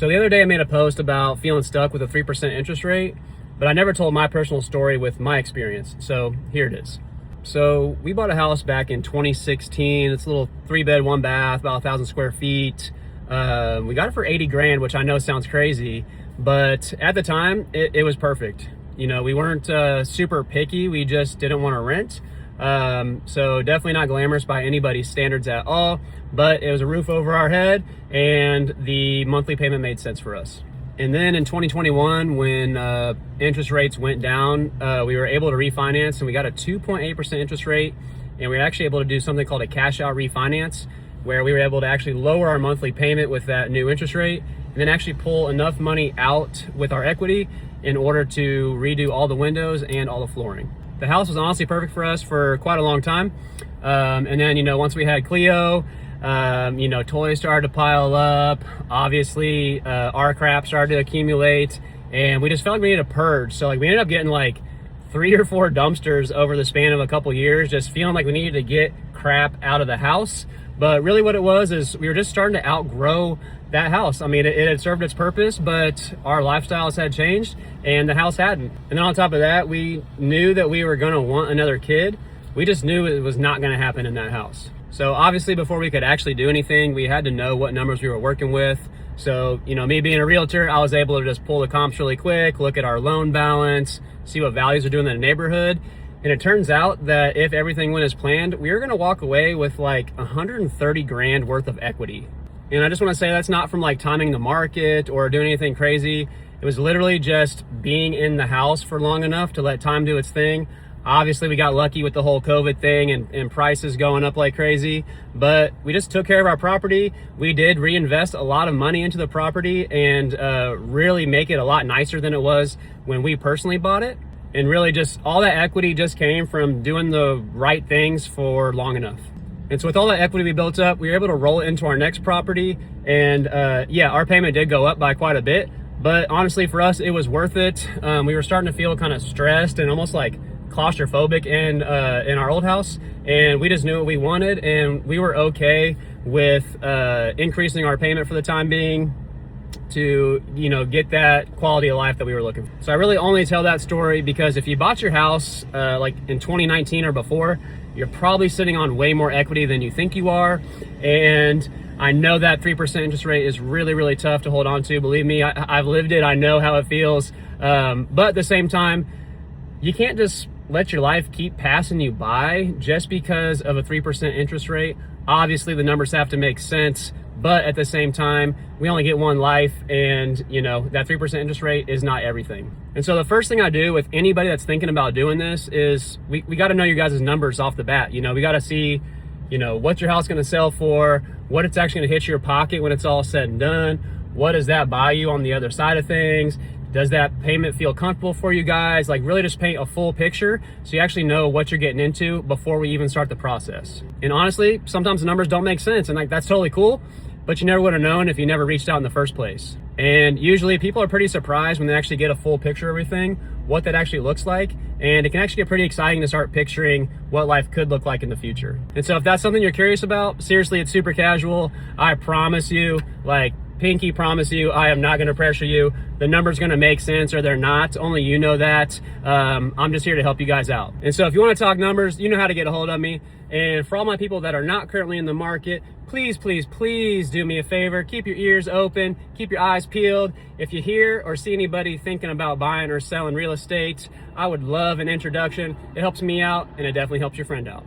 So the other day I made a post about feeling stuck with a 3% interest rate, but I never told my personal story with my experience. So here it is. So we bought a house back in 2016. It's a little 3-bed, 1-bath, about 1,000 square feet. We got it for 80 grand, which I know sounds crazy, but at the time it was perfect. You know, we weren't super picky. We just didn't want to rent. So definitely not glamorous by anybody's standards at all, but it was a roof over our head and the monthly payment made sense for us. And then in 2021, when interest rates went down, we were able to refinance, and we got a 2.8% interest rate, and we were actually able to do something called a cash out refinance, where we were able to actually lower our monthly payment with that new interest rate, and then actually pull enough money out with our equity in order to redo all the windows and all the flooring. The house was honestly perfect for us for quite a long time. And then, you know, once we had Cleo, you know, toys started to pile up. Obviously, our crap started to accumulate, and we just felt like we needed a purge. So like we ended up getting like 3 or 4 dumpsters over the span of a couple years, just feeling like we needed to get crap out of the house. But really what it was is we were just starting to outgrow that house. I mean, it had served its purpose, but our lifestyles had changed and the house hadn't. And then on top of that, we knew that we were gonna want another kid. We just knew it was not gonna happen in that house. So obviously before we could actually do anything, we had to know what numbers we were working with. So, you know, me being a realtor, I was able to just pull the comps really quick, look at our loan balance, see what values are doing in the neighborhood. And it turns out that if everything went as planned, we were gonna walk away with like 130 grand worth of equity. And I just wanna say that's not from like timing the market or doing anything crazy. It was literally just being in the house for long enough to let time do its thing. Obviously we got lucky with the whole COVID thing and prices going up like crazy, but we just took care of our property. We did reinvest a lot of money into the property and really make it a lot nicer than it was when we personally bought it. And really just all that equity just came from doing the right things for long enough. And so with all that equity we built up, we were able to roll it into our next property. And yeah, our payment did go up by quite a bit, but honestly for us, it was worth it. We were starting to feel kind of stressed and almost like claustrophobic in our old house, and we just knew what we wanted, and we were okay with increasing our payment for the time being to, you know, get that quality of life that we were looking for. So I really only tell that story because if you bought your house like in 2019 or before, you're probably sitting on way more equity than you think you are. And I know that 3% interest rate is really, really tough to hold on to. Believe me, I've lived it. I know how it feels. But at the same time, you can't just let your life keep passing you by just because of a 3% interest rate. Obviously, the numbers have to make sense, but at the same time, we only get one life, and you know that 3% interest rate is not everything. And so the first thing I do with anybody that's thinking about doing this is we got to know your guys' numbers off the bat. You know, we got to see, you know, what your house is going to sell for, what it's actually going to hit your pocket when it's all said and done. What does that buy you on the other side of things? Does that payment feel comfortable for you guys? Like really just paint a full picture so you actually know what you're getting into before we even start the process. And honestly, sometimes the numbers don't make sense, and like that's totally cool, but you never would have known if you never reached out in the first place. And usually people are pretty surprised when they actually get a full picture of everything, what that actually looks like. And it can actually get pretty exciting to start picturing what life could look like in the future. And so if that's something you're curious about, seriously, it's super casual. I promise you, like pinky promise you, I am not going to pressure you. The number's going to make sense or they're not. Only you know that. I'm just here to help you guys out. And so if you want to talk numbers, you know how to get a hold of me. And for all my people that are not currently in the market, please, please, please do me a favor. Keep your ears open. Keep your eyes peeled. If you hear or see anybody thinking about buying or selling real estate, I would love an introduction. It helps me out, and it definitely helps your friend out.